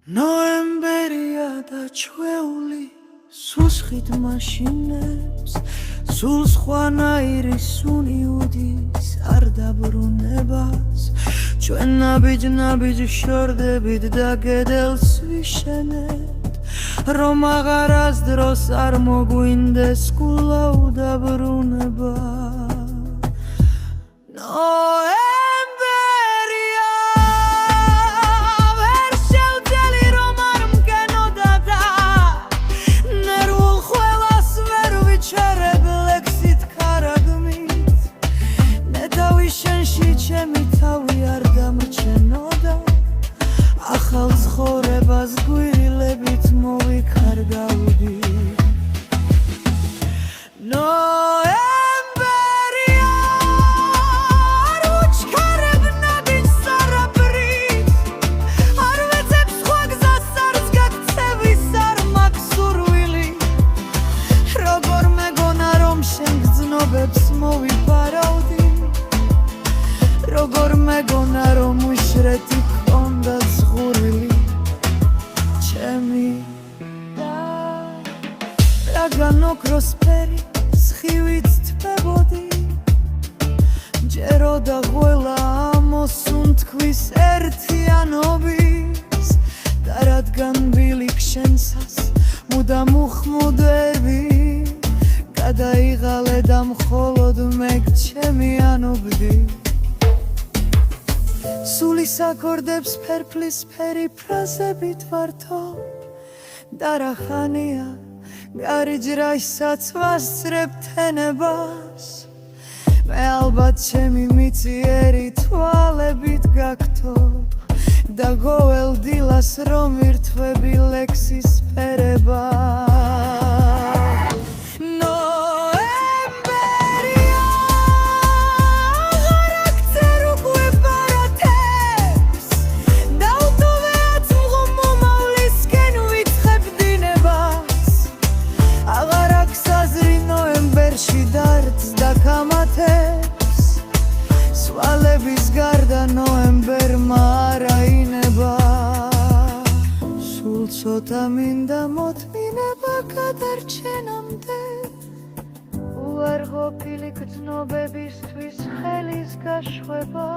ნოემბერია და ჩვეული სუსხით მაშინებს სულ სხვანაირი სუნი უდის არ დაბრუნებას ჩვენ ნაბიჯ შორდებით და გედელს ვიშენებთ რომ აღარას დროს არ მოგვინდეს კვლავ დაბრუნება ჩემი თავი არ დამრჩენოდა ახალ ცხოვრებას გვირილებით მოვიქარგავდი ნოემბერია არ უჩქარებ ნაბიჯს არაფრით არ ვეძებ სხვა გზას არც გაქცევის არ მაქვს სურვილი როგორ მეგონა რომ შენ გრძნობებს მოვიფარავდი როგორ მეგონა რომ უშრეთი გქონდა ზღურვილი ჩემი და რაგან ოქროსფერი სხივით თბებოდი ჯეროდა ყველა ამოსუნთქვის ერთიანობის და რადგან ბილიქ შენსას მუდამ უხმუდები გადაიღალე და მხოლოდ მე გჩემიანობდი სულის აკორდებს ფერფლის ფერი ფრაზებით ვართობ და რა ხანია გარიჯრაისაც ვასწრებ თენებას მე ალბათ ჩემი მიწიერი თვალებით გაგთობ და გოველ დილას რომ ვირთვები ლექსის ფერება სვალების გარდა ნოემბერმა არ აინება სულ ცოტა მინდა მოთმინება გადარჩენამდე უარყოფილი გრძნობებისთვის ხელის გაშვება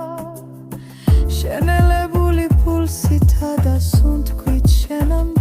შენელებული პულსითა და სუნთქვით შენამდე